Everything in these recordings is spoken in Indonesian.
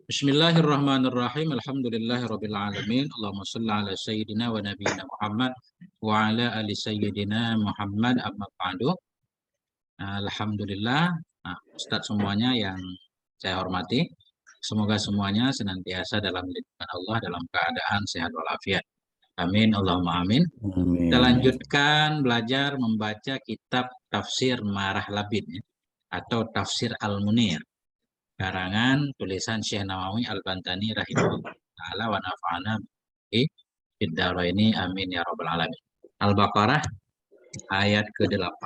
Bismillahirrahmanirrahim. Alhamdulillahirabbil alamin. Allahumma shalli ala sayyidina wa nabiyyina Muhammad wa ala ali sayyidina Muhammad amma ba'du. Alhamdulillah, Ustadz semuanya yang saya hormati, semoga semuanya senantiasa dalam lindungan Allah dalam keadaan sehat walafiat. Amin, Allahumma amin. Amin. Kita lanjutkan belajar membaca kitab Tafsir Marah Labid atau Tafsir Al-Munir, karangan tulisan Syekh Nawawi Al-Bantani rahimahullah ta'ala wa nafa'ana bi ini amin ya rabbal alamin. Al-Baqarah ayat ke-8.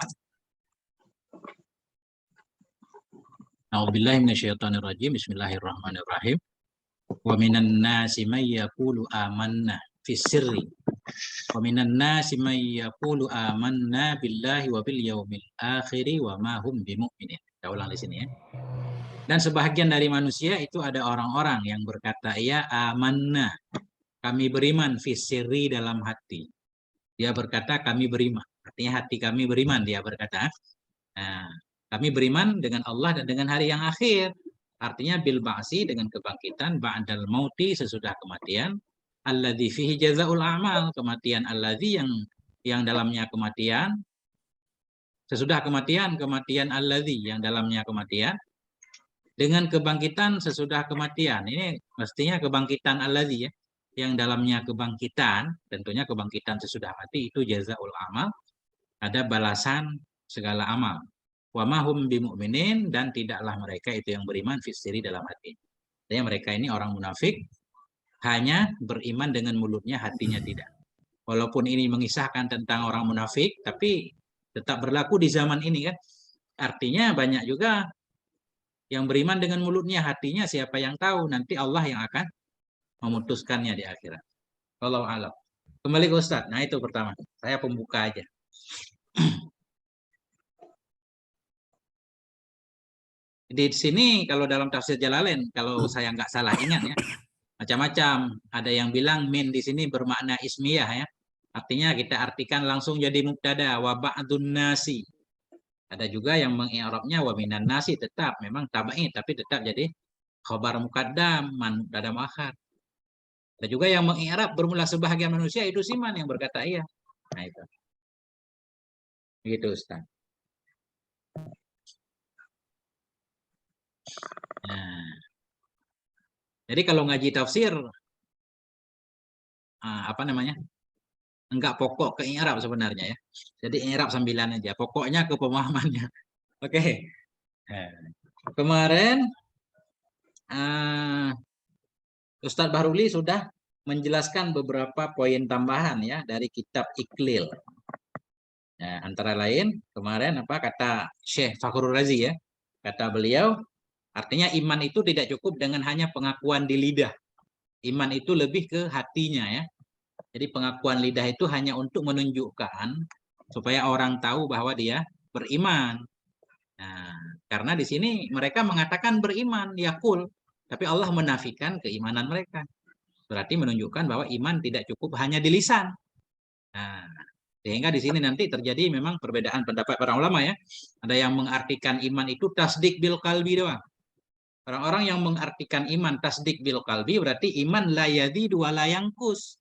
A'udzubillahi minasyaitonirrajim. Bismillahirrahmanirrahim. Wa minan nasi may yaqulu amanna fis sirri wa minan nasi may yaqulu amanna billahi wa bil yaumil akhir wa ma hum bimu'minin. Kita ulang di sini ya. Dan sebahagian dari manusia itu ada orang-orang yang berkata, ya amanna, kami beriman, fisiri dalam hati. Dia berkata kami beriman, artinya hati kami beriman, dia berkata. Nah, kami beriman dengan Allah dan dengan hari yang akhir. Artinya bil ba'si, dengan kebangkitan, ba'dal mauti, sesudah kematian, alladzi fihi jazaul a'mal, kematian alladzi yang dalamnya kematian, sesudah kematian alladzi yang dalamnya kematian, dengan kebangkitan sesudah kematian. Ini mestinya kebangkitan alladzi ya, yang dalamnya kebangkitan, tentunya kebangkitan sesudah mati itu jazaul amal, ada balasan segala amal. Wa mahum bimu'minin, dan tidaklah mereka itu yang beriman fisiri dalam hati. Artinya mereka ini orang munafik, hanya beriman dengan mulutnya, hatinya tidak. Walaupun ini mengisahkan tentang orang munafik, tapi tetap berlaku di zaman ini kan. Artinya banyak juga yang beriman dengan mulutnya, hatinya siapa yang tahu, nanti Allah yang akan memutuskannya di akhirat. Wallahu a'lam. Kembali ke Ustadz. Nah itu pertama, saya pembuka aja. Di sini kalau dalam tafsir Jalalain, kalau saya nggak salah ingat ya, macam-macam. Ada yang bilang min di sini bermakna ismiyah ya. Artinya kita artikan langsung jadi mubtada, wa ba'dun nasi. Ada juga yang mengi'rabnya wa minan nasi, tetap memang tabai tapi tetap jadi khabar muqaddam, man mubtada muakhar. Ada juga yang mengi'rab bermula sebahagian manusia, itu Siman yang berkata iya. Nah itu. Begitu Ustaz. Nah, jadi kalau ngaji tafsir, apa namanya? Enggak pokok ke i'rab sebenarnya ya. Jadi i'rab sambilan aja. Pokoknya ke pemahamannya. Oke. Kemarin Ustadz Bahruli sudah menjelaskan beberapa poin tambahan ya dari kitab Iqlil. Ya, antara lain kemarin apa kata Syekh Fakhrul Razi ya. Kata beliau, artinya iman itu tidak cukup dengan hanya pengakuan di lidah. Iman itu lebih ke hatinya ya. Jadi pengakuan lidah itu hanya untuk menunjukkan supaya orang tahu bahwa dia beriman. Nah, karena di sini mereka mengatakan beriman, yakul, tapi Allah menafikan keimanan mereka. Berarti menunjukkan bahwa iman tidak cukup hanya di lisan. Nah, sehingga di sini nanti terjadi memang perbedaan pendapat para ulama ya. Ada yang mengartikan iman itu tasdik bil qalbi doang. Orang-orang yang mengartikan iman tasdik bil qalbi berarti iman la yazidu wa la yanqus.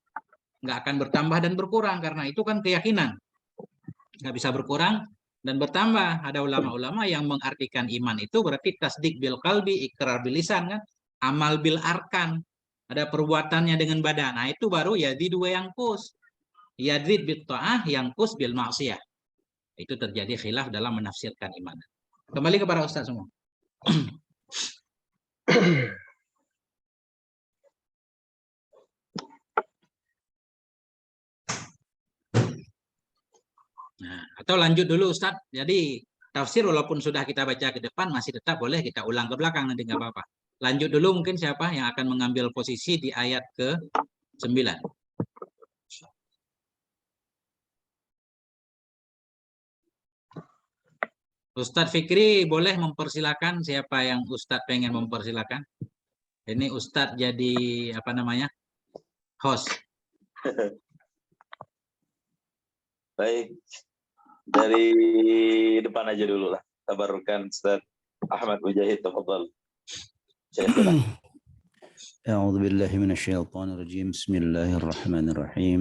Nggak akan bertambah dan berkurang, karena itu kan keyakinan. Nggak bisa berkurang dan bertambah. Ada ulama-ulama yang mengartikan iman itu berarti tasdik bil qalbi, ikrar bil lisan kan, amal bil arkan. Ada perbuatannya dengan badan. Nah, itu baru yazidu wa yanqus. Yazid bil ta'ah, yanqus bil ma'siyah. Itu terjadi khilaf dalam menafsirkan iman. Kembali kepada Ustaz semua. Nah, atau lanjut dulu Ustaz. Jadi tafsir walaupun sudah kita baca ke depan masih tetap boleh kita ulang ke belakang, nanti nggak apa-apa. Lanjut dulu mungkin siapa yang akan mengambil posisi di ayat ke-9. Ustadz Fikri boleh mempersilakan, siapa yang Ustadz pengen mempersilakan. Ini Ustadz jadi apa namanya, host. Baik, dari depan aja dulu lah. Tabarrukan Ustadz. أحمد مجاهد تفضل شيخنا. أعوذ بالله من الشيطان الرجيم. بسم الله الرحمن الرحيم.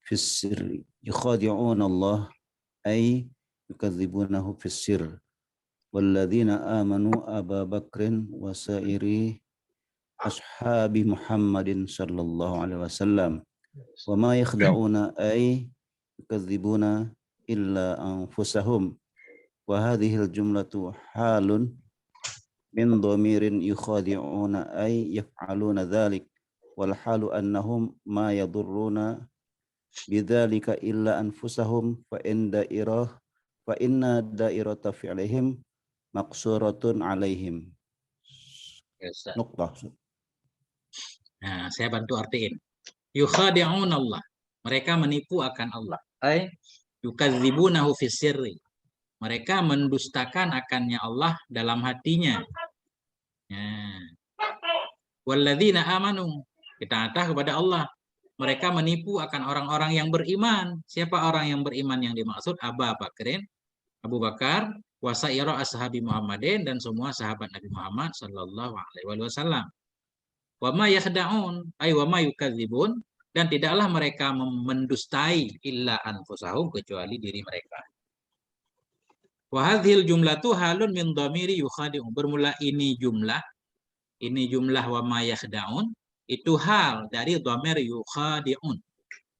في السر يخادعون الله أي يكذبونه في السر والذين آمنوا أبا بكر وسائر أصحاب محمد صلى الله عليه وسلم وما يخدعون أي يكذبون إلا أنفسهم وهذه الجملة حال من ضمير يخادعون أي يفعلون ذلك والحال أنهم ما يضرون بذلك إلا أنفسهم فإن دائرة فعلهم مقصورة عليهم. Nukta. Nah, saya bantu artiin. Yukhadi'un Allah. Mereka menipu akan Allah. Ay yukadzibunahu fis sirri. Mereka mendustakan akannya Allah dalam hatinya. Nah, walladzina amanu. Kita kata kepada Allah. Mereka menipu akan orang-orang yang beriman. Siapa orang yang beriman yang dimaksud? Abu Bakar, wasaira ashabi Muhammadin, dan semua sahabat Nabi Muhammad sallallahu alaihi wasallam. Wa ma yakhda'un ay wa ma yukadzibun, dan tidaklah mereka mendustai illa anfusahum, kecuali diri mereka. Wa hadhil jumlatu halun min dhamiri yukhadi'un. Bermula ini jumlah wa ma yakhda'un itu hal dari dhamir yukhadi'un.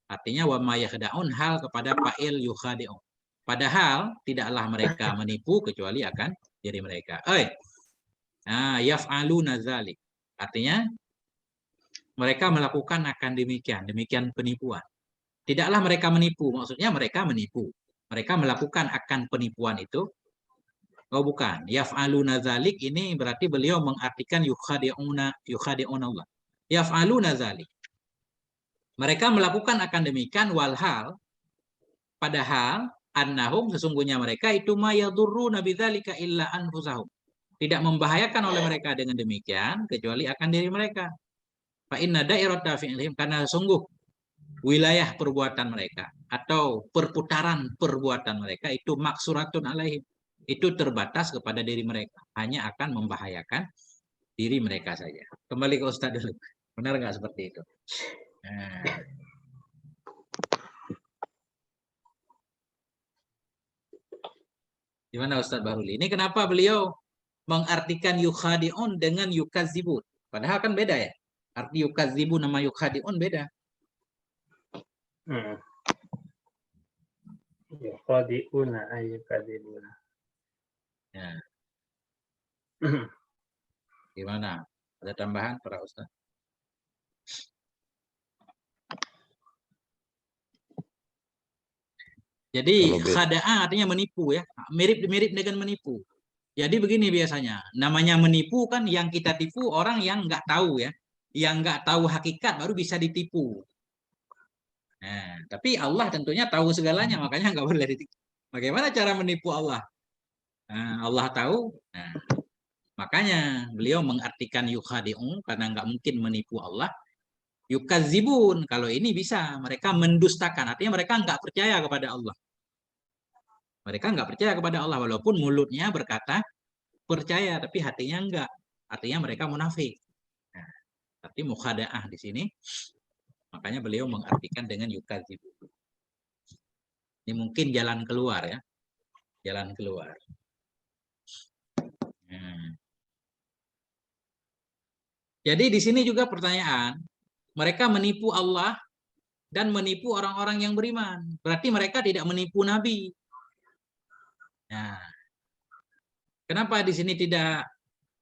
Artinya wa ma yakhda'un hal kepada fa'il yukhadi'un. Padahal tidaklah mereka menipu kecuali akan diri mereka. Yaf'aluna dzalik. Artinya mereka melakukan akan demikian penipuan. Tidaklah mereka menipu, maksudnya mereka menipu. Mereka melakukan akan penipuan itu. Oh bukan, yaf'aluna dzalik ini berarti beliau mengartikan yukhadi'una Allah. Yaf'aluna dzalik. Mereka melakukan akan demikian walhal, padahal annahum sesungguhnya mereka itu mayadurruna bidzalika illa anfusahum. Tidak membahayakan oleh mereka dengan demikian kecuali akan diri mereka. Fa inna dairata fi'lihim, karena sungguh wilayah perbuatan mereka atau perputaran perbuatan mereka itu maksuratun alaihim. Itu terbatas kepada diri mereka, hanya akan membahayakan diri mereka saja. Kembali ke Ustadz dulu. Benar nggak seperti itu? Nah. Gimana Ustadz Bahruli? Ini kenapa beliau mengartikan yukhadi'un dengan yukadzibun? Padahal kan beda ya. Arti yukadzibun sama yukhadi'un beda. Yukhadi'una ay yukadzibuna. Ya. Gimana? Ada tambahan para Ustadz? Jadi khada'a artinya menipu ya. Mirip-mirip dengan menipu. Jadi begini biasanya, namanya menipu kan yang kita tipu orang yang nggak tahu ya, yang nggak tahu hakikat baru bisa ditipu. Nah, tapi Allah tentunya tahu segalanya, makanya nggak boleh ditipu. Bagaimana cara menipu Allah? Nah, Allah tahu. Nah, makanya beliau mengartikan yukhadi'un karena nggak mungkin menipu Allah. Yukadzibun, kalau ini bisa mereka mendustakan, artinya mereka nggak percaya kepada Allah. Mereka nggak percaya kepada Allah walaupun mulutnya berkata percaya tapi hatinya enggak. Artinya mereka munafik. Nah, tapi mukhada'ah di sini makanya beliau mengartikan dengan yukadzibu. Ini mungkin jalan keluar ya. Jalan keluar. Jadi di sini juga pertanyaan, mereka menipu Allah dan menipu orang-orang yang beriman. Berarti mereka tidak menipu Nabi. Nah, kenapa di sini tidak?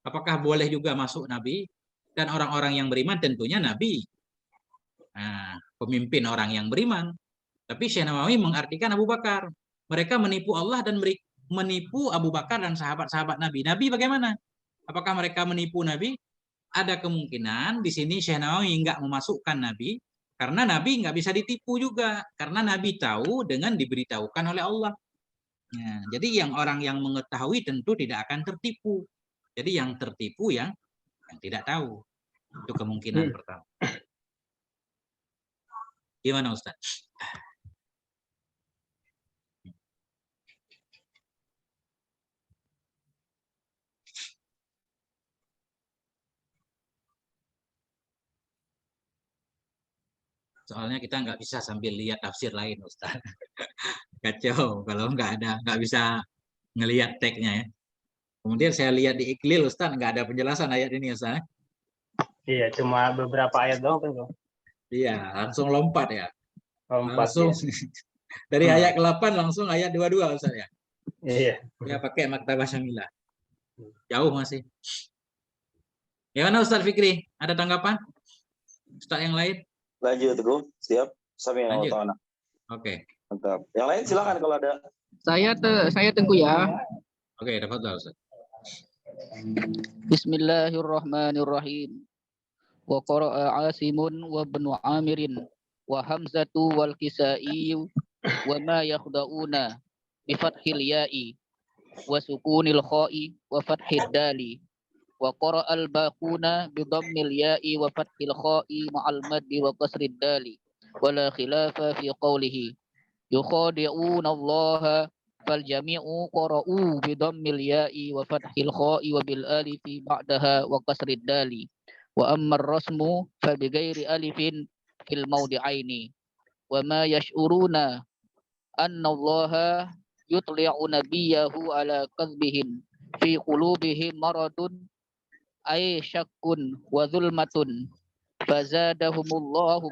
Apakah boleh juga masuk Nabi dan orang-orang yang beriman? Tentunya Nabi. Nah, pemimpin orang yang beriman. Tapi Syekh Nawawi mengartikan Abu Bakar. Mereka menipu Allah dan menipu Abu Bakar dan sahabat-sahabat Nabi. Nabi bagaimana? Apakah mereka menipu Nabi? Ada kemungkinan di sini Syekh Nawawi nggak memasukkan Nabi karena Nabi nggak bisa ditipu juga. Karena Nabi tahu dengan diberitahukan oleh Allah. Nah, jadi orang yang mengetahui tentu tidak akan tertipu. Jadi yang tertipu yang tidak tahu. Itu kemungkinan pertama. Gimana Ustaz? Soalnya kita nggak bisa sambil lihat tafsir lain, Ustaz. Kacau kalau nggak bisa ngelihat teksnya ya. Kemudian saya lihat di Iqlil, Ustaz, nggak ada penjelasan ayat ini, Ustaz. Iya, cuma beberapa ayat doang kan, Bang? Iya, langsung lompat ya. Lompat Langsung ya. dari ayat ke-8 langsung ayat 22, Ustaz ya. Iya. Ya pakai Maktabah Syamilah. Jauh masih. Gimana Ustaz Fikri? Ada tanggapan? Ustaz yang lain? Lanjut, Teguh. Siap. Sami Allah Lanjut. ta'ala. Oke. Mantap. Yang lain silakan kalau ada. Saya Tengku ya. Oke, dapat Ustaz. Bismillahirrahmanirrahim. Wa qara'a Asimun wa ibnu Amirin wa Hamzatu wal Kisai wa ma yakhda'una bi fathil ya'i wa sukunil kha'i wa fathid dali wa qara'al baquna bi dhammil ya'i wa fathil kha'i ma'al maddi wa qasrid dali wa la khilafa fi qawlihi yukhadi'una Allah fal jami'u qara'u bi dhammil ya'i wa fathil kha'i wa bil alifi ba'daha wa qasrid dali wa amma ar-rasmu fa bi ghairi alifin fil mawdi'aini wa ma yash'uruna anna Allah yutli'u nabiyahu ala kadhbihim fi qulubihim maradun ay syakkun wa zulmatun fazadahumullahu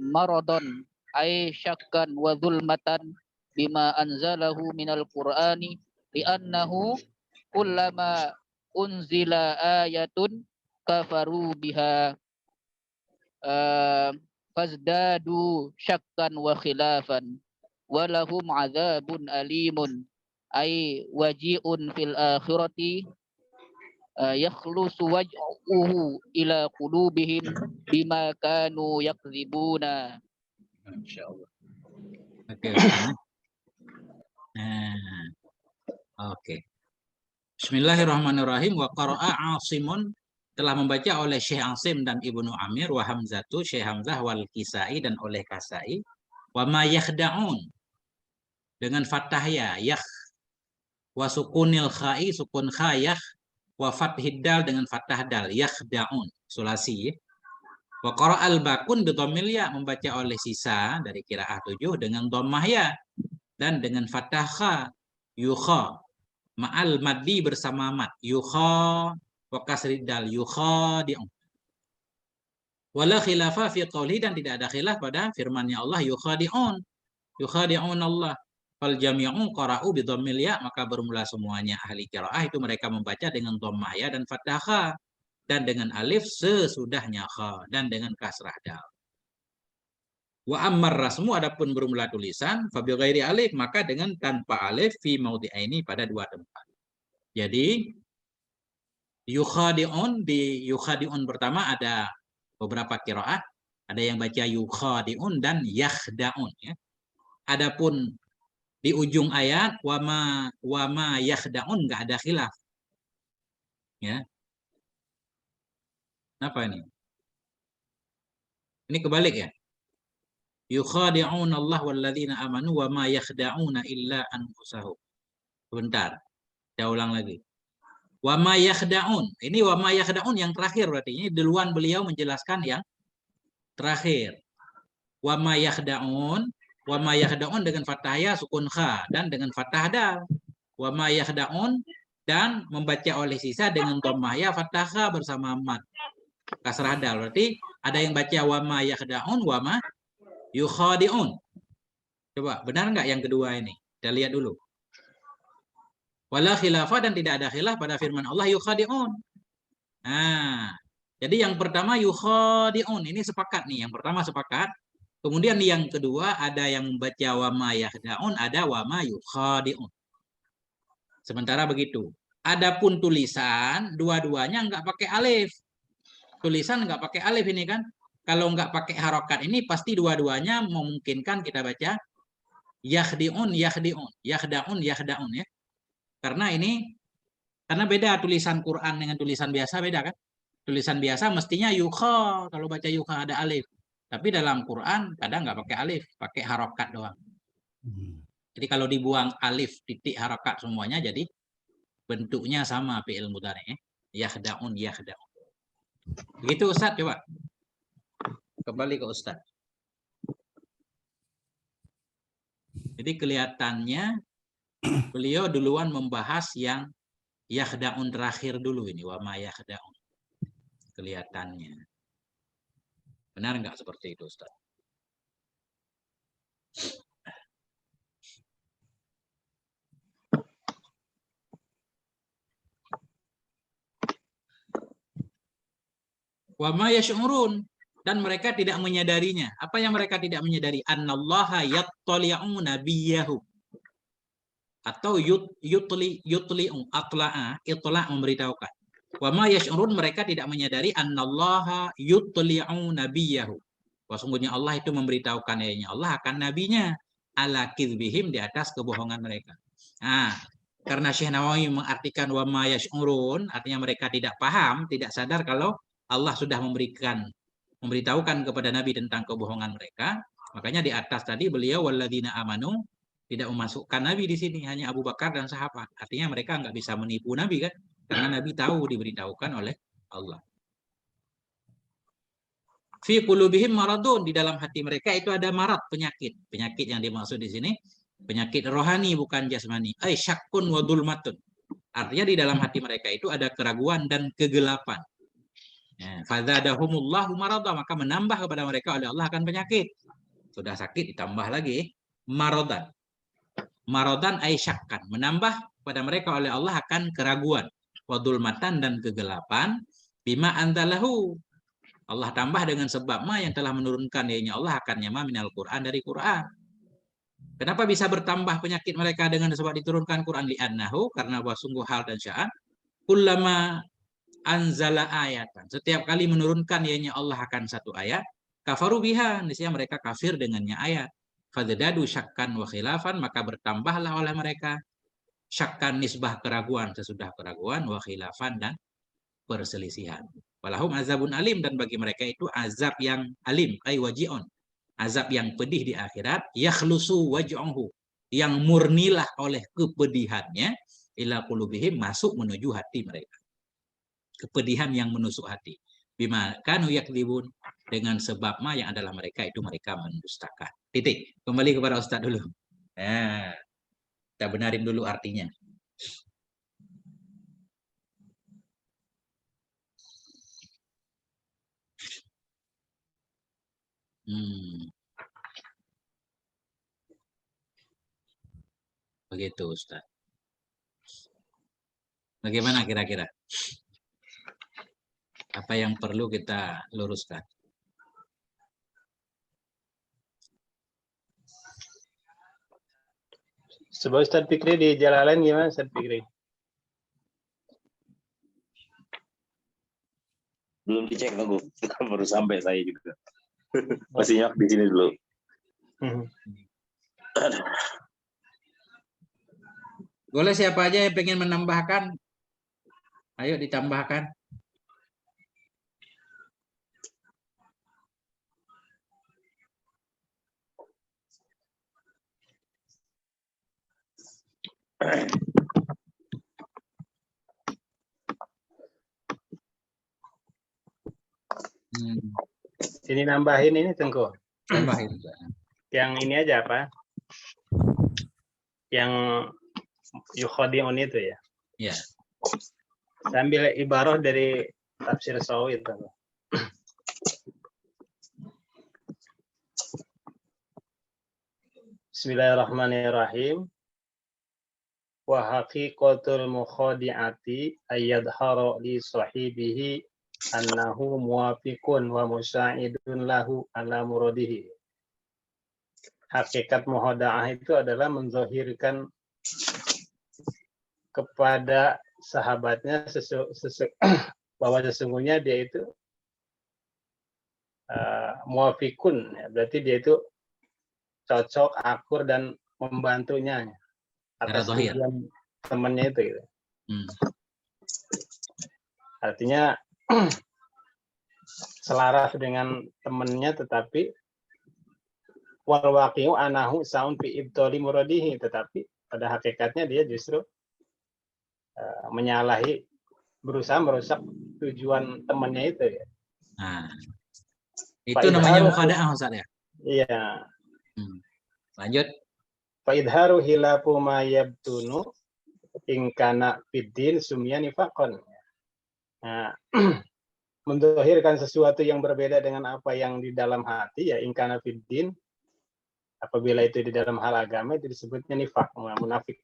maradan ay syakkan wa zulmatan bima anzalahu minal qur'ani li'annahu kullama unzila ayatun kafaru biha fazdadu syakkan wa khilafan walahum azabun alimun ay waji'un fil akhirati yakhlusu waj'uhu ila qulubihim bima kanu yakdzibuna. Insyaallah. Oke, Ustaz. Nah, oke. Bismillahirrahmanirrahim. Wa qara'a Asimun, telah membaca oleh Syekh Asim dan Ibnu Amir, wa Hamzatu, Syekh Hamzah, wal Kisai, dan oleh Kasai, wa ma yakhda'un, dengan fathah ya, yakh, wa sukunil kha'i, sukun kha, yakh, wa fathid dal, dengan fathah dal, yakhda'un, sulasi. Wa qara'al bakun bi dhammil ya, membaca oleh sisa dari qiraah 7 dengan dhammah ya, dan dengan fathah kha, yukha, ma'al maddi, bersama mad, yukha wa kasrid dal, yukhadi'un. Wala khilafa fi qawli, dan tidak ada khilaf pada firman-Nya Allah, yukhadi'un Allah. Fal jami'u qara'u bi dhammil ya, maka bermula semuanya ahli qiraah itu mereka membaca dengan dhammah ya dan fathah kha, dan dengan alif sesudahnya kha, dan dengan kasrah dal. Wa ammar rasmu, adapun bermula tulisan, fa bi ghairi alif, maka dengan tanpa alif, fi maudhi'aini, pada dua tempat. Jadi yukhadi'un, di yukhadi'un pertama ada beberapa qiraat, ada yang baca yukhadi'un dan yakhda'un ya. Adapun di ujung ayat wa ma yakhda'un enggak ada khilaf. Ya. Apa ini? Ini kebalik ya. Yukhadi'un Allah walladzina amanu wa ma yakhda'una illa anfusahum. Sebentar. Saya ulang lagi. Wa ma yakhda'un. Ini wa ma yakhda'un yang terakhir berarti. Ini duluan beliau menjelaskan yang terakhir. Wa ma yakhda'un dengan fathah ya, sukun kha, dan dengan fathah dal. Wa ma yakhda'un, dan membaca oleh sisa dengan dhammah ya, fathah kha bersama mad, kasrah dal. Berarti ada yang baca wa ma yakhda'un wa ma yukhadi'un. Coba benar nggak yang kedua ini? Kita lihat dulu. Wala khilafah, dan tidak ada khilaf pada firman Allah yukhadi'un. Nah, jadi yang pertama yukhadi'un ini sepakat nih. Yang pertama sepakat. Kemudian yang kedua ada yang membaca wa ma yakhda'un, ada wa ma yukhadi'un. Sementara begitu. Adapun tulisan dua-duanya nggak pakai alif. Tulisan nggak pakai alif ini kan. Kalau nggak pakai harokat ini pasti dua-duanya memungkinkan kita baca yakhdi'un, yakhda'un ya. Karena beda tulisan Quran dengan tulisan biasa, beda kan? Tulisan biasa mestinya yukha, kalau baca yukha ada alif. Tapi dalam Quran kadang nggak pakai alif, pakai harokat doang. Jadi kalau dibuang alif, titik, harokat semuanya, jadi bentuknya sama fi'il mudhari. Yakhda'un. Begitu Ustaz, coba. Kembali ke Ustadz. Jadi kelihatannya beliau duluan membahas yang yakhda'un terakhir dulu ini. Wa ma yakhda'un. Kelihatannya. Benar nggak seperti itu, Ustadz? Wa ma yash'urun, dan mereka tidak menyadarinya. Apa yang mereka tidak menyadari? Annallaha yattali'u nabiyahu. Atau yutli'u atla'a, itla' memberitahukan. Wa ma yash'urun, mereka tidak menyadari annallaha yutli'u nabiyahu. Sesungguhnya Allah itu memberitahukan Allah akan nabinya ala kizbihim, di atas kebohongan mereka. Nah, karena Syekh Nawawi mengartikan wa ma yash'urun, artinya mereka tidak paham, tidak sadar kalau Allah sudah memberitahukan kepada Nabi tentang kebohongan mereka. Makanya di atas tadi beliau walladzina amanu tidak memasukkan Nabi di sini, hanya Abu Bakar dan sahabat. Artinya mereka nggak bisa menipu Nabi kan, karena Nabi tahu diberitahukan oleh Allah. Fi qulubihim maradun, di dalam hati mereka itu ada marad, penyakit. Penyakit yang dimaksud di sini penyakit rohani, bukan jasmani. Ai syakkun wa dzulmatun. Artinya di dalam hati mereka itu ada keraguan dan kegelapan. Fazadahumullahu marada, maka menambah kepada mereka oleh Allah akan penyakit. Sudah sakit ditambah lagi maradan. Maradan ay syakkan, menambah pada mereka oleh Allah akan keraguan, wadulmatan dan kegelapan, bima anzalahu. Allah tambah dengan sebab ma yang telah menurunkan dirinya Allah akan nyama minal Quran, dari Quran. Kenapa bisa bertambah penyakit mereka dengan sebab diturunkan Quran? Li'annahu, karena bahwa sungguh hal dan sya'an, kullama anzala ayatan, setiap kali menurunkan ianya Allah akan satu ayat, kafaru biha, niscaya mereka kafir dengannya ayat. Fadzadadu syakkan wa khilafan, maka bertambahlah oleh mereka syakkan, nisbah keraguan sesudah keraguan, wa khilafan dan perselisihan. Walahum azabun alim, dan bagi mereka itu azab yang alim, ay waji'un, azab yang pedih di akhirat, yakhlusu waj'uhu, yang murnilah oleh kepedihannya, ila qulubihim, masuk menuju hati mereka. Kepedihan yang menusuk hati. Bima kanu yakdzibun, dengan sebab ma yang adalah mereka itu mereka mendustakan. Titik. Kembali kepada Ustadz dulu. Nah, kita benarin dulu artinya. Begitu Ustadz. Bagaimana kira-kira? Apa yang perlu kita luruskan? Coba Ustadz Fikri di Jalalain gimana Ustadz Fikri? Belum dicek, tunggu. Baru sampai saya juga. Masih nyok di sini dulu. Boleh siapa aja yang pengen menambahkan? Ayo ditambahkan. Ini nambahin ini Tengku. Tambahin. Yang ini aja apa? Yang yukhadi'un itu ya. Ya. Sambil ibarah dari tafsir Sawi itu. Bismillahirrahmanirrahim. Wa haqiqatul mukhadi'ati ayyadhara li sahibihi annahu muwafiqun wa musya'idun lahu ala muradihi. Hakikat mukhada'ah itu adalah menzahirkan kepada sahabatnya bahwa sesungguhnya dia itu muwafiqun, ya, berarti dia itu cocok, akur, dan membantunya atas tujuan temannya itu gitu. Artinya selaras dengan temannya, tetapi wal waqi'u anahu saun fi ibtali muradihi, tetapi pada hakikatnya dia justru menyalahi, berusaha merusak tujuan temannya itu ya. Itu namanya mukhada'ah Ustaz ya. Iya. Lanjut. Fa idharu hilafu ma yabtunu in kana fiddin sumya nifaqan. Nah, mendohirkan sesuatu yang berbeda dengan apa yang di dalam hati, ya in kana fiddin, apabila itu di dalam hal agama itu disebutnya nifaq, munafik.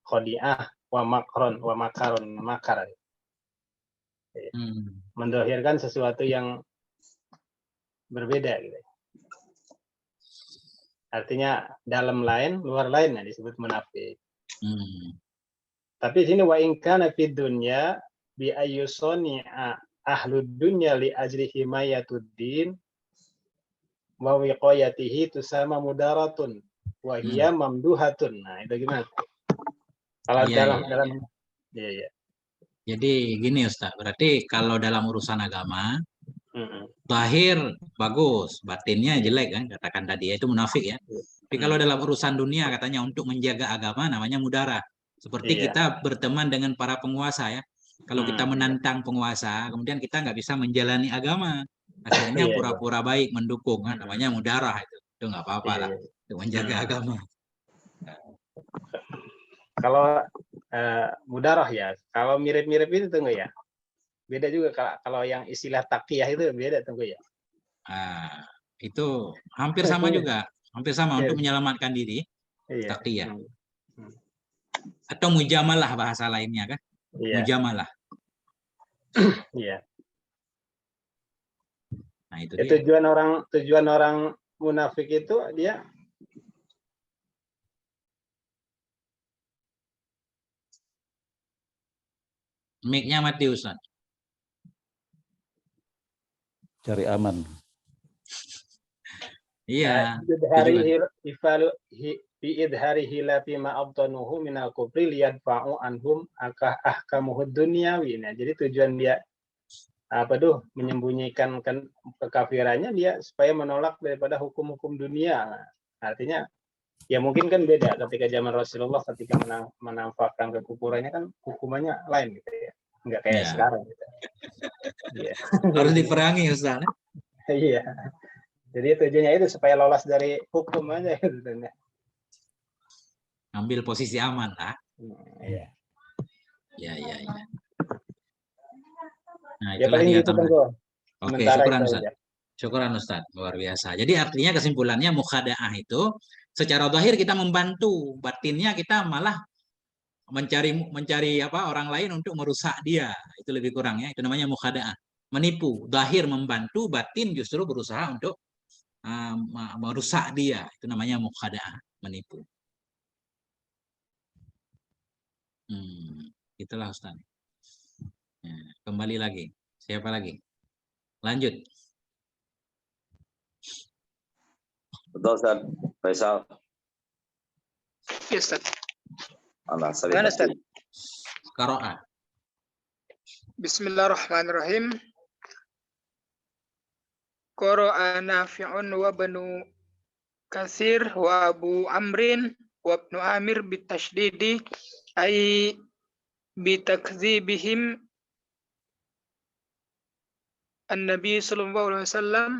Khodi'ah wa makron wa makaron, makar. Mendohirkan sesuatu yang berbeda gitu. Artinya dalam lain, luar lain, nah disebut munafik. Tapi sini wa in kana fid dunya bi ayyusoni ahlud dunya li ajli himayatuddin wa wiqayatihi tusama mudaratun wa hiya mamduhatun. Nah, itu gimana? Kalau dalam iya. Jadi gini Ustaz, berarti kalau dalam urusan agama zahir bagus, batinnya jelek kan, katakan tadi ya, itu munafik ya. Tapi kalau dalam urusan dunia katanya untuk menjaga agama namanya mudarah. Seperti kita berteman dengan para penguasa ya. Kalau kita menantang penguasa, kemudian kita nggak bisa menjalani agama. Akhirnya pura-pura baik mendukung kan, namanya mudarah itu. Itu nggak apa-apa lah, untuk menjaga agama. Kalau mudarah ya, kalau mirip-mirip itu tunggu ya. Beda juga kalau yang istilah taqiyah itu beda tunggu ya. Itu hampir sama juga, hampir sama untuk menyelamatkan diri. Taqiyah. Atau mujamalah bahasa lainnya kan? Mujamalah. Iya. Nah, itu dia. Tujuan orang munafik itu dia mic-nya mati Ustaz. Cari aman. Iya. Bi idharihi la fi ma abtanuhu min al-kufri liyadfa'u anhum ahkamuhud dunyawi. Nah, jadi tujuan dia menyembunyikan kekafirannya dia supaya menolak daripada hukum-hukum dunia. Nah, artinya ya mungkin kan beda ketika zaman Rasulullah ketika menampakkan kekufurannya kan hukumannya lain gitu ya. Enggak kayak sekarang gitu. Iya. Harus diperangi Ustaz. Iya. Jadi tujuannya itu supaya lolos dari hukum aja gitu. Ambil posisi aman lah. Iya. Ya. Nah, ya paling gitu kan. Oke, syukuran Ustaz. Syukuran Ustaz, luar biasa. Jadi artinya kesimpulannya mukhada'ah itu secara zahir kita membantu, batinnya kita malah mencari orang lain untuk merusak dia. Itu lebih kurang ya. Itu namanya mukhada'ah. Menipu, zahir membantu, batin justru berusaha untuk merusak dia. Itu namanya mukhada'ah, menipu. Itulah Ustaz. Ya, kembali lagi. Siapa lagi? Lanjut. Betul Ustaz. Faisal. Ya Ustaz. Mana Ustaz? Qara'a. Bismillahirrahmanirrahim. Qara'a Nafi'un wa Banu Katsir wa Abu Amrin wa Ibnu Amir bitasydidi ay bitakdzibihim an-nabi sallallahu alaihi wasallam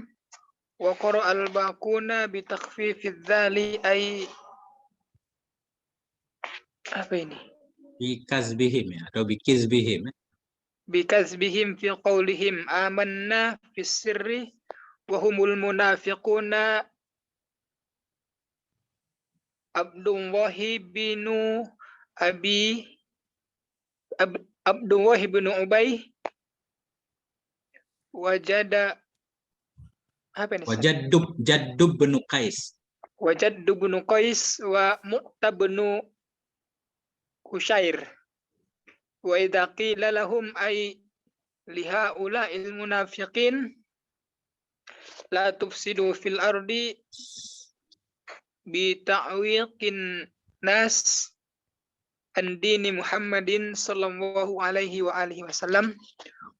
wa qara'a al-baquna bitakhfifidz dzali ay apa ini? Bikazbihim ya, atau bikizbihim. Bikazbihim fi qawlihim amanna fis sirri wa humul munafiquna Abdullahi bin Ubay Jaddub bin Qais wa Mu'ta bin Kusyair wa idza qila lahum ay lihaula'il munafiqin la tufsidu fil ardi bi ta'wiqin nas an dini Muhammadin sallallahu alaihi wa alihi wasallam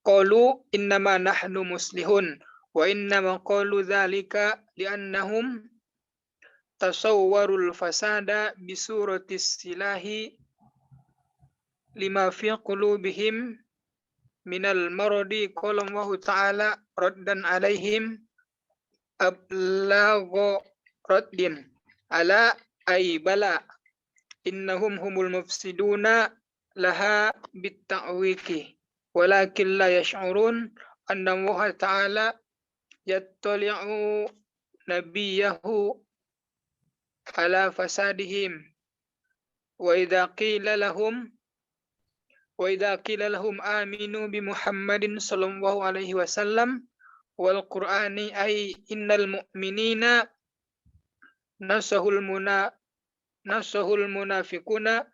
qalu innama nahnu muslihun wa innama qalu dzalika li'annahum tasawwarul fasada bi suratis silahi lima fi qulubihim minal maradi qala Allah ta'ala raddan alaihim ablagho raddin ala ay bala innahum humul mufsiduna laha bitta'wiki walakin la yash'urun anna Allah ta'ala yattali'u nabiyahu ala fasadihim wa idza qila lahum aminu bi Muhammadin sallallahu alaihi wasallam wal Qur'ani ay innal mu'minina nasahul munafiquna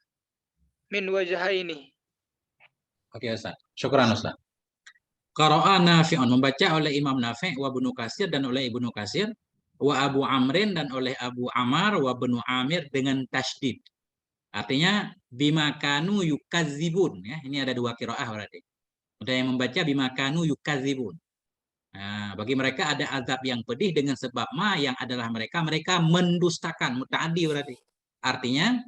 min wajhaini. Oke Ustaz. Syukran Ustaz. Qara'a Nafi'un, membaca oleh Imam Nafi' wa Ibnu Katsir dan oleh Ibnu Katsir, wa Abu Amrin dan oleh Abu Amar wa Ibnu Amir dengan tasydid. Artinya bima kanu yukadzibun, ya. Ini ada dua qiraah berarti. Ada yang membaca bima kanu yukadzibun. Nah, bagi mereka ada azab yang pedih dengan sebab ma yang adalah mereka mendustakan, mutaaddi berarti. Artinya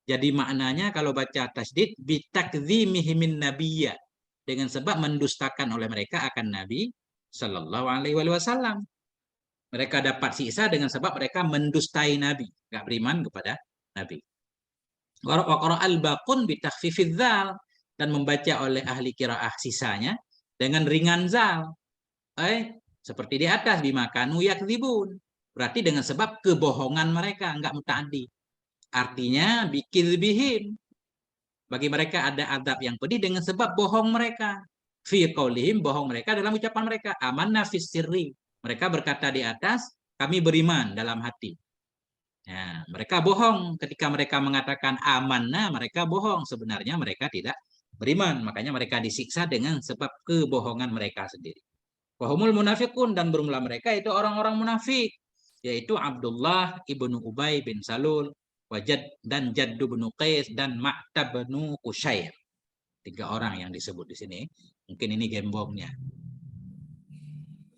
jadi maknanya kalau baca tasydid bitakdzimihim min nabiyya, dengan sebab mendustakan oleh mereka akan Nabi Sallallahu Alaihi Wasallam. Mereka dapat siksa dengan sebab mereka mendustai Nabi, nggak beriman kepada Nabi. Wa qara'al baqun bi takhfifidz dzal, dan membaca oleh ahli qiraah sisanya dengan ringan zal. Seperti di atas bima kanu yakdzibun. Berarti dengan sebab kebohongan mereka, nggak mutaaddi. Artinya bikizbihim, bagi mereka ada azab yang pedih dengan sebab bohong mereka. Fi qaulihim, bohong mereka dalam ucapan mereka. Amanna fis sirri, mereka berkata di atas, kami beriman dalam hati. Ya, mereka bohong ketika mereka mengatakan amanna, mereka bohong. Sebenarnya mereka tidak beriman. Makanya mereka disiksa dengan sebab kebohongan mereka sendiri. Wahumul munafiqun, dan bermula mereka itu orang-orang munafik, yaitu Abdullah ibnu Ubay bin Salul, Wajad dan Jaddu bin Qais dan Ma'tab bin Qusyair. 3 orang yang disebut di sini. Mungkin ini gembongnya.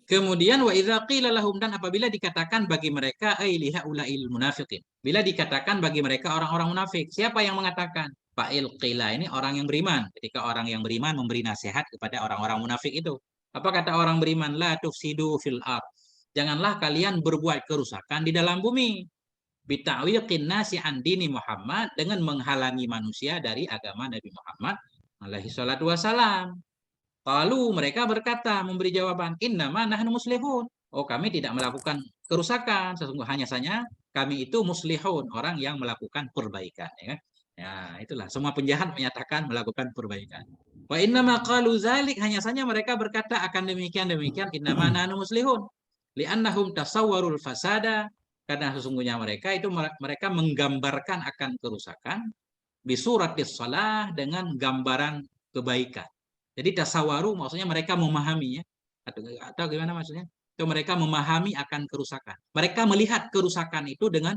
Kemudian wa idza qila lahum, dan apabila dikatakan bagi mereka liha ulail munafiqin. Bila dikatakan bagi mereka orang-orang munafik, siapa yang mengatakan? Fa'il qila ini orang yang beriman. Ketika orang yang beriman memberi nasihat kepada orang-orang munafik itu. Apa kata orang beriman? La tufsidu fil ard. Janganlah kalian berbuat kerusakan di dalam bumi. Bita'wiqin nasi an dini Muhammad, dengan menghalangi manusia dari agama Nabi Muhammad alaihi salatu wasalam. Lalu mereka berkata, memberi jawaban, innama nahnu muslihun. Oh, kami tidak melakukan kerusakan, sesungguhnya saja kami itu muslihun, orang yang melakukan perbaikan, ya. Ya, itulah semua penjahat menyatakan melakukan perbaikan. Wa innama qalu zalik, hanya saja mereka berkata akan demikian innama nahnu muslihun. Li'annahum tasawwarul fasada, karena sesungguhnya mereka itu mereka menggambarkan akan kerusakan bisuratis shalah, dengan gambaran kebaikan. Jadi tasawaru maksudnya mereka memahaminya, atau gimana maksudnya? Itu mereka memahami akan kerusakan. Mereka melihat kerusakan itu dengan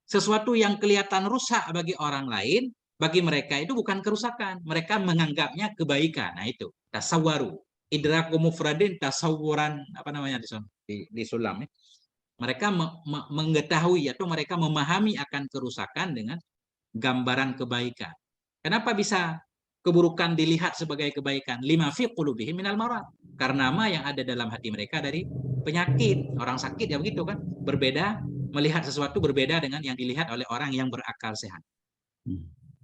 sesuatu yang kelihatan rusak bagi orang lain, bagi mereka itu bukan kerusakan. Mereka menganggapnya kebaikan. Nah itu tasawaru. Idraku mufradin tasawuran, apa namanya di sulam ya. Mereka mengetahui atau mereka memahami akan kerusakan dengan gambaran kebaikan. Kenapa bisa keburukan dilihat sebagai kebaikan? Lima fi qulubihim minal marad, karena ma yang ada dalam hati mereka dari penyakit. Orang sakit ya begitu kan, berbeda, melihat sesuatu berbeda dengan yang dilihat oleh orang yang berakal sehat.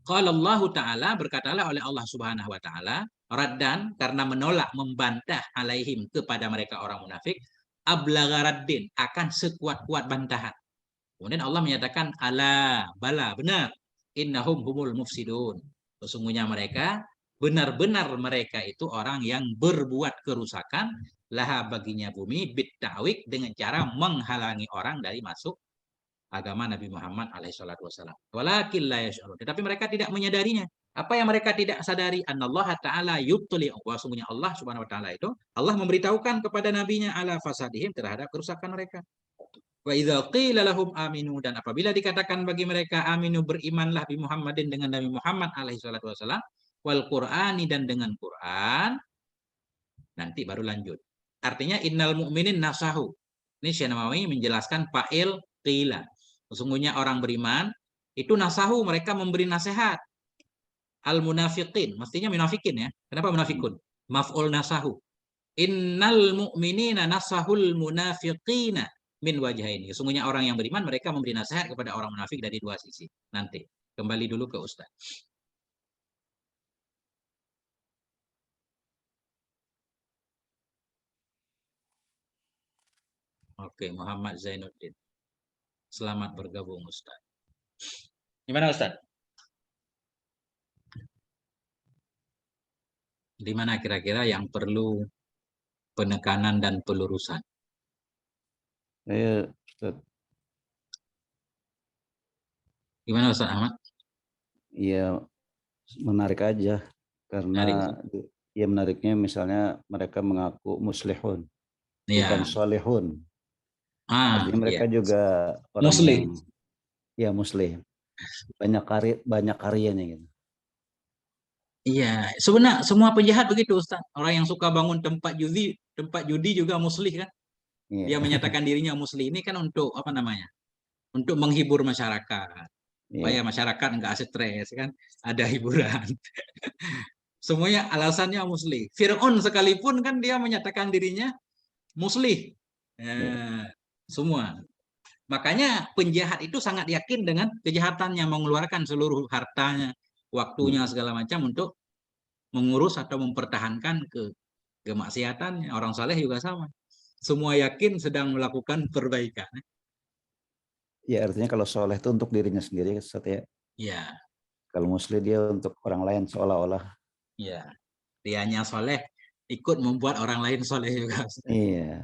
Qala Allah Ta'ala, berkatalah oleh Allah Subhanahu wa taala, raddan, karena menolak, membantah alaihim, kepada mereka orang munafik, ablagha raddin, akan sekuat-kuat bantahan. Kemudian Allah menyatakan ala, bala, benar, innahum humul mufsidun, sesungguhnya mereka, benar-benar mereka itu orang yang berbuat kerusakan, laha baginya bumi, bitta'wik, dengan cara menghalangi orang dari masuk agama Nabi Muhammad alaihissalam. Walakin la yash'urun, tetapi mereka tidak menyadarinya. Apa yang mereka tidak sadari? Anallaha ta'ala yubtali, sesungguhnya Allah subhanahu wa ta'ala itu, Allah memberitahukan kepada nabinya ala fasadihim, terhadap kerusakan mereka. Wa idza qila lahum aminu, dan apabila dikatakan bagi mereka aminu, berimanlah bi Muhammadin, dengan Nabi Muhammad alaihi salatu wasallam, wal Qur'ani, dan dengan Quran, nanti baru lanjut. Artinya innal mu'minin nasahu. Ini Syekh Nawawi menjelaskan fa'il qila. Sesungguhnya orang beriman itu nasahu, mereka memberi nasihat. Al munafiqin, mestinya munafikin ya. Kenapa munafikun? Maf'ul nasahu. Innal mu'minina nasahul munafiqina min wajhaini. Sesungguhnya orang yang beriman mereka memberi nasihat kepada orang munafik dari dua sisi. Nanti kembali dulu ke Ustaz. Oke, Muhammad Zainuddin. Selamat bergabung Ustaz. Gimana Ustaz? Di mana kira-kira yang perlu penekanan dan pelurusan? Ustaz. Gimana Ustaz Ahmad? Ya menarik aja karena ya menariknya misalnya mereka mengaku muslihun, bukan solehun. Artinya mereka juga orang muslim. Yang muslim. Banyak karyanya gitu. Iya, sebenarnya semua penjahat begitu Ustaz. Orang yang suka bangun tempat judi juga muslih kan? Iya. Dia menyatakan dirinya muslih. Ini kan untuk apa namanya? Untuk menghibur masyarakat. Supaya masyarakat enggak stres kan? Ada hiburan. Semuanya alasannya muslih. Fir'aun sekalipun kan dia menyatakan dirinya muslih. Semua. Makanya penjahat itu sangat yakin dengan kejahatannya, mengeluarkan seluruh hartanya, waktunya segala macam untuk mengurus atau mempertahankan kemaksiatannya. Orang saleh juga sama. Semua yakin sedang melakukan perbaikan. Ya artinya kalau soleh itu untuk dirinya sendiri ya. Iya. Kalau muslim dia untuk orang lain seolah-olah. Iya. Dianya soleh ikut membuat orang lain soleh juga. Iya.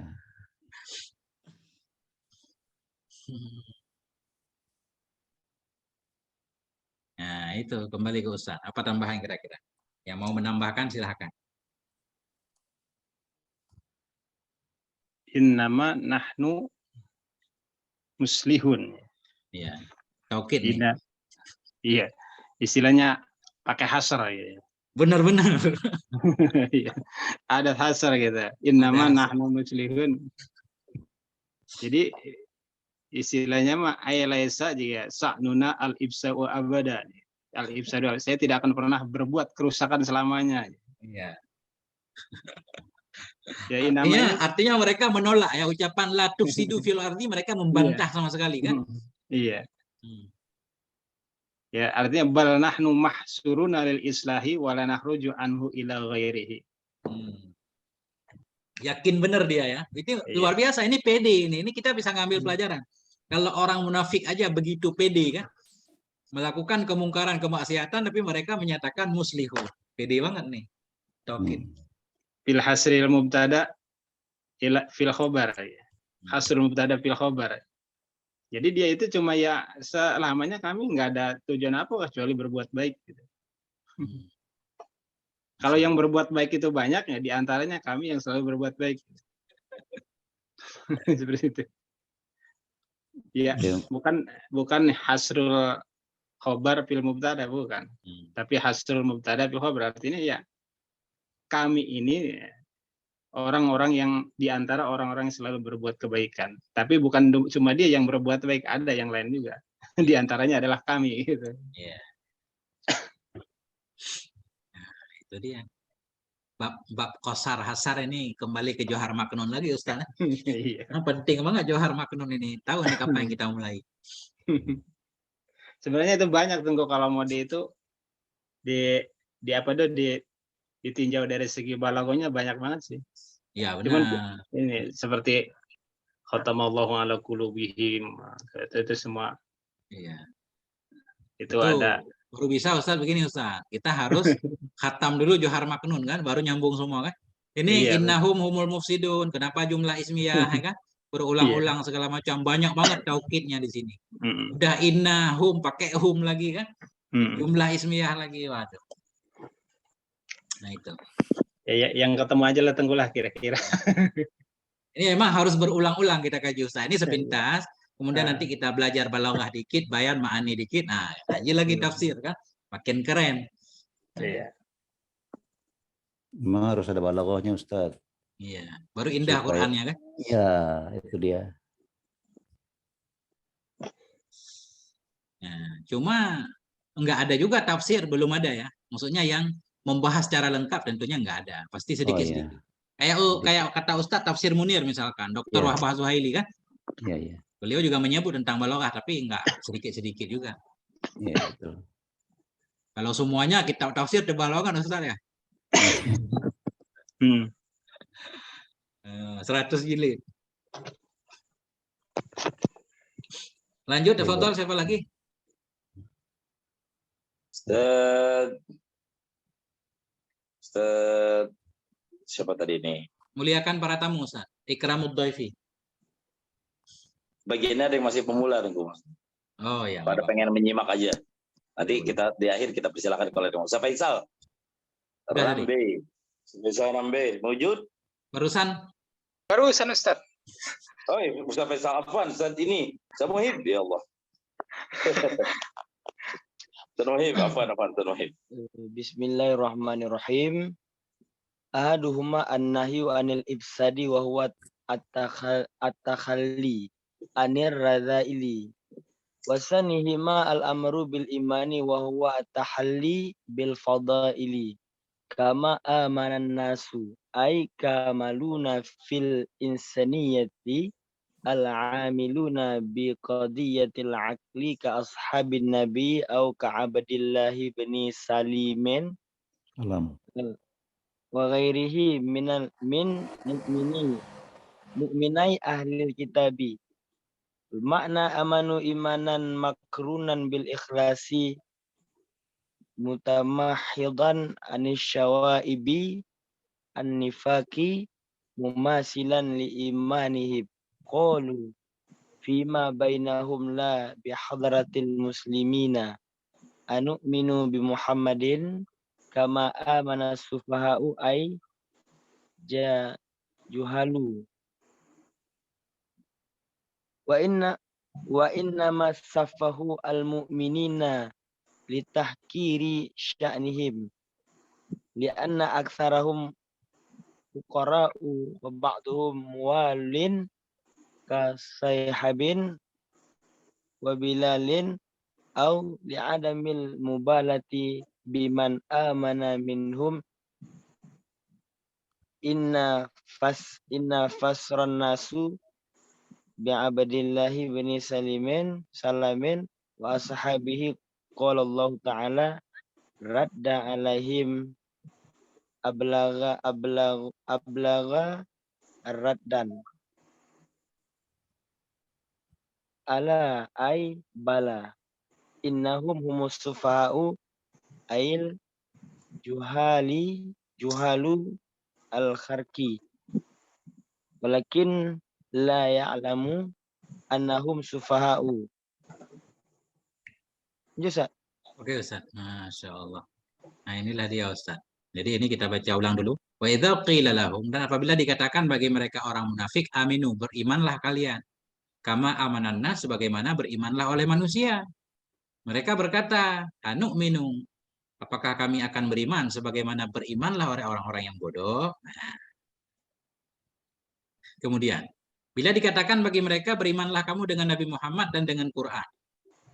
Nah itu kembali ke Ustaz. Apa tambahan kira-kira? Yang mau menambahkan silahkan. Innama nahnu muslihun. Iya. Taukid nih. Iya. Istilahnya pakai hasr ya. Benar-benar. Ada hasr gitu. Innama nahnu muslihun. Jadi istilahnya mah ayalaisa juga sa'nuna al-ibsa'u abada. Al-ibsa'u, saya tidak akan pernah berbuat kerusakan selamanya. Iya. Ya, artinya mereka menolak ya ucapan la tufsidu fil ardi, mereka membantah sama sekali kan? Iya. Ya, artinya bal nahnu mahsuruna lil islahi wa la nakhruju anhu ila ghairihi. Yakin benar dia ya. Itu luar biasa, ini pede ini. Ini kita bisa ngambil pelajaran. Kalau orang munafik aja begitu pede kan? Melakukan kemungkaran, kemaksiatan tapi mereka menyatakan muslihun. Pede banget nih. Taukid. Fil hasril mubtada ila fil khobar. Hasrul mubtada fil khobar. Jadi dia itu cuma ya selamanya kami nggak ada tujuan apa kecuali berbuat baik gitu. Kalau yang berbuat baik itu banyak ya diantaranya kami yang selalu berbuat baik. Seperti itu. Ya, bukan hasrul khobar fil mubtada bukan. Tapi hasrul mubtada fil khobar artinya ya kami ini orang-orang yang diantara orang-orang yang selalu berbuat kebaikan. Tapi bukan cuma dia yang berbuat baik, ada yang lain juga. Di antaranya adalah kami. Gitu. Yeah. Itu dia. Bab Qasar Hasar ini kembali ke Johar Maknun lagi Ustaz. Iya. Penting banget Johar Maknun ini. Tahu nih kapan kita mulai. Sebenarnya itu banyak tunggu kalau mau itu ditinjau dari segi balagonya banyak banget sih. Ya benar. Cuman ini seperti khatamallahu ala qulubihim itu semua. Iya. Itu ada. Baru bisa Ustaz begini Ustaz. Kita harus khatam dulu Johar Maknun kan, baru nyambung semua kan. Ini innahum humul mufsidun. Kenapa jumlah ismiyah ya kan? Berulang-ulang segala macam, banyak banget taukidnya di sini. Udah innahum pakai hum lagi kan? Jumlah ismiyah lagi, waduh. Nah itu. Ya, yang ketemu aja lah tunggulah kira-kira. Ini memang harus berulang-ulang kita kaji Ustaz. Ini sepintas, kemudian nanti kita belajar balaghah dikit, bayan ma'ani dikit. Nah, kaji lagi tafsir kan, makin keren. Iya. Memang harus ada balaghahnya Ustaz. Iya, baru indah Qur'annya kan? Iya, itu dia. Nah, cuma enggak ada juga tafsir, belum ada ya. Maksudnya yang membahas secara lengkap tentunya enggak ada, pasti sedikit-sedikit. Kayak kata Ustadz tafsir Munir misalkan, Dr. Wahbah Zuhaili kan, Iya, iya. Beliau juga menyebut tentang balaghah, tapi enggak sedikit-sedikit juga. Iya, betul. Kalau semuanya kitab tafsir balaghah kan Ustaz ya? 100 jilid. Lanjut, tafadhol, siapa lagi? Ustaz, siapa tadi ini? Muliakan para tamu, Ustaz. Ikramud dhaifi. Bagiannya ada yang masih pemula, Tengku. Oh ya. Pada pengen menyimak aja. Nanti kita di akhir kita persilakan kalau ada yang mau. Siapa Faisal? Rambe. Faisal Rambe. Mewujud? Barusan Ustaz. Oh, Ustaz Faisal Afwan, Ustaz ini. Ustaz Muhib, ya Allah. Ustaz Muhib, Afwan, Ustaz Muhib. Bismillahirrahmanirrahim. Ahaduhuma an-nahyu anil ifsadi wa huwa at-takhalli anir radzaili. Wasanihima al-amru bil imani wa huwa at-tahalli bil fadaili. Kama amanan nasu ay kamaluna fil insaniyati al-amiluna bi qadiyatil aqli ka ashabin nabi au ka abdillahi bin salimin wa ghairihi min mu'minai ahli kitabi. Makna amanu imanan makrunan bil ikhlasi mutamahidan anisyawaibi an-nifaki mumasilan li imanihim qalu fima bainahum la bihadratil muslimina anu'minu bi Muhammadin kama amana sufaha'u ay juhalu wa inna ma safahu al-mu'minina litahkiri sya'nihim lianna aktsarahum fuqara'u wa ba'duhum muwalin ka sayhabin wa bilalin au li'adamil mubalati biman amana minhum inna fasran nasu bi'abdillahi bin salamin wa ashabihi qala Allah ta'ala radda alaihim ablaga raddan ala ay bala innahum humus sufaha'u ail juhalu al-kharki walakin la ya'lamu annahum sufaha'u. Ustaz. Oke Ustaz, Masya Allah. Nah inilah dia Ustaz. Jadi ini kita baca ulang dulu. Wa idza qila lahum, dan apabila dikatakan bagi mereka orang munafik, aminu, berimanlah kalian. Kama amanan nas, sebagaimana berimanlah oleh manusia. Mereka berkata, anu'minu, apakah kami akan beriman sebagaimana berimanlah oleh orang-orang yang bodoh? Nah. Kemudian, bila dikatakan bagi mereka berimanlah kamu dengan Nabi Muhammad dan dengan Quran.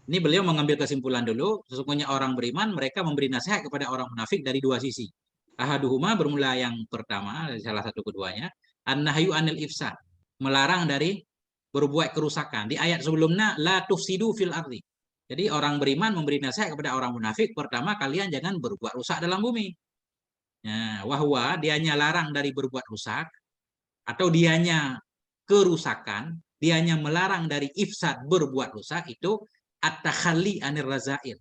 Ini beliau mengambil kesimpulan dulu, sesungguhnya orang beriman, mereka memberi nasihat kepada orang munafik dari dua sisi. Ahaduhuma, bermula yang pertama, salah satu keduanya, an-nahyu anil ifsad, melarang dari berbuat kerusakan. Di ayat sebelumnya, la tufsidu fil ardi. Jadi orang beriman memberi nasihat kepada orang munafik, pertama kalian jangan berbuat rusak dalam bumi. Nah, wahwa, dianya larang dari berbuat rusak, atau dianya kerusakan, dianya melarang dari ifsad berbuat rusak, itu at-takhalli anir razail.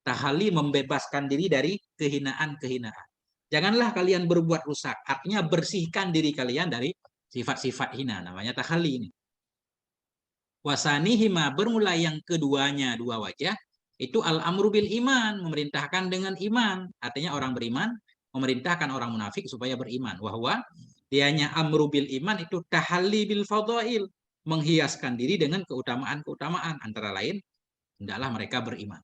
Tahalli membebaskan diri dari kehinaan-kehinaan. Janganlah kalian berbuat rusak. Artinya bersihkan diri kalian dari sifat-sifat hina. Namanya tahalli ini. Wasanihima, bermula yang keduanya, dua wajah. Itu al-amru bil iman. Memerintahkan dengan iman. Artinya orang beriman memerintahkan orang munafik supaya beriman. Wahwa dianya amru bil iman itu tahalli bil fadail. Menghiaskan diri dengan keutamaan-keutamaan. Antara lain, hendaklah mereka beriman.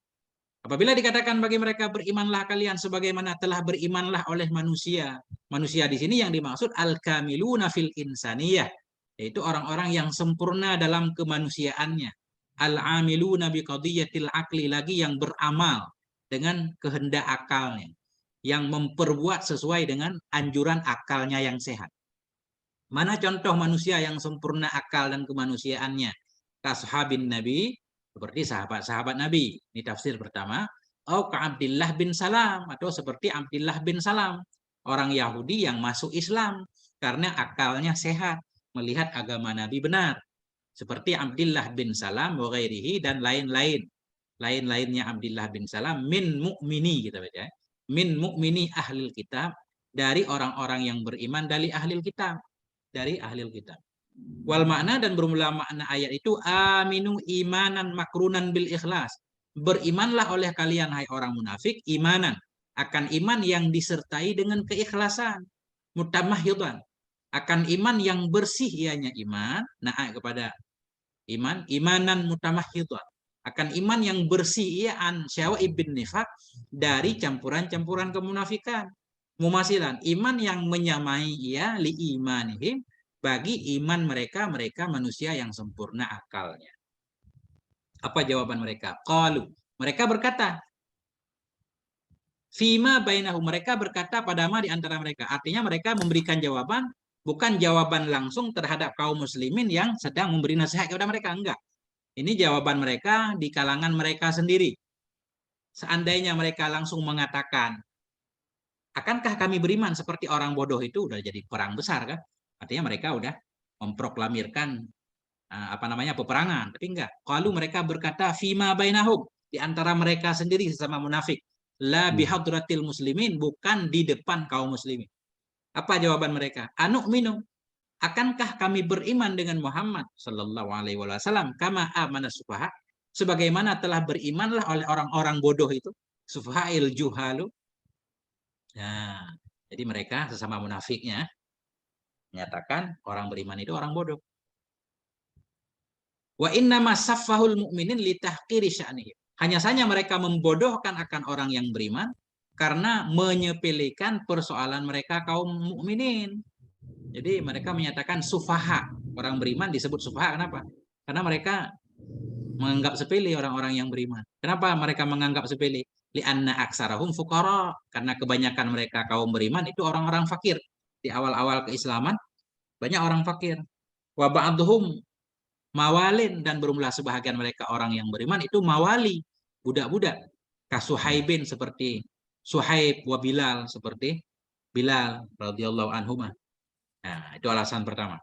Apabila dikatakan bagi mereka berimanlah kalian sebagaimana telah berimanlah oleh manusia. Manusia di sini yang dimaksud al-kamiluna fil insaniyah, yaitu orang-orang yang sempurna dalam kemanusiaannya. Al-amiluna biqadiyatil aqli, lagi yang beramal dengan kehendak akalnya, yang memperbuat sesuai dengan anjuran akalnya yang sehat. Mana contoh manusia yang sempurna akal dan kemanusiaannya? Kashabin Nabi, seperti sahabat-sahabat Nabi. Ini tafsir pertama. Atau ka Abdillah bin Salam, atau seperti Abdillah bin Salam, orang Yahudi yang masuk Islam karena akalnya sehat, melihat agama Nabi benar. Seperti Abdillah bin Salam, wa ghairihi, dan lain-lain. Lain-lainnya Abdillah bin Salam, min mu'mini, kita baca. Min mu'mini ahlil kitab, dari orang-orang yang beriman dari ahlil kitab. Dari ahlil kitab. Wal makna, dan bermula makna ayat itu aminu imanan makrunan bil ikhlas. Berimanlah oleh kalian hai orang munafik imanan, akan iman yang disertai dengan keikhlasan. Mutamahhidan, akan iman yang bersih ianya iman, naik kepada iman, imanan mutamahhidan, akan iman yang bersih ia an syawaib bin nifaq, dari campuran-campuran kemunafikan. Mumasilan, iman yang menyamai ia li imanihim, bagi iman mereka manusia yang sempurna akalnya. Apa jawaban mereka? Qalu, mereka berkata, fima bainahu, mereka berkata pada ma di antara mereka. Artinya mereka memberikan jawaban, bukan jawaban langsung terhadap kaum muslimin yang sedang memberi nasihat kepada mereka, enggak. Ini jawaban mereka di kalangan mereka sendiri. Seandainya mereka langsung mengatakan, akankah kami beriman seperti orang bodoh, itu udah jadi perang besar kan? Artinya mereka udah memproklamirkan peperangan, tapi enggak. Kalau mereka berkata fima bainahum, di antara mereka sendiri sesama munafik, la bihadratil muslimin, bukan di depan kaum muslimin. Apa jawaban mereka? Anu'minu, akankah kami beriman dengan Muhammad sallallahu alaihi wasallam kama amana sufaha, sebagaimana telah berimanlah oleh orang-orang bodoh itu, sufahail juhalu. Nah, jadi mereka sesama munafiknya menyatakan orang beriman itu orang bodoh. Wa inna masaffahul mu'minin litahqiri sya'nihi. Hanya saja mereka membodohkan akan orang yang beriman karena menyepelekan persoalan mereka kaum mukminin. Jadi mereka menyatakan sufaha, orang beriman disebut sufaha, kenapa? Karena mereka menganggap sepele orang-orang yang beriman. Kenapa mereka menganggap sepele? Li'anna aksarahum fuqara, karena kebanyakan mereka kaum beriman itu orang-orang fakir. Di awal-awal keislaman banyak orang fakir. Wa ba'dhum mawalin, dan bermula sebahagian mereka orang yang beriman itu mawali, budak-budak. Kasuhaibin, seperti Suhaib, wa Bilal, seperti Bilal radhiyallahu anhuma. Nah, itu alasan pertama.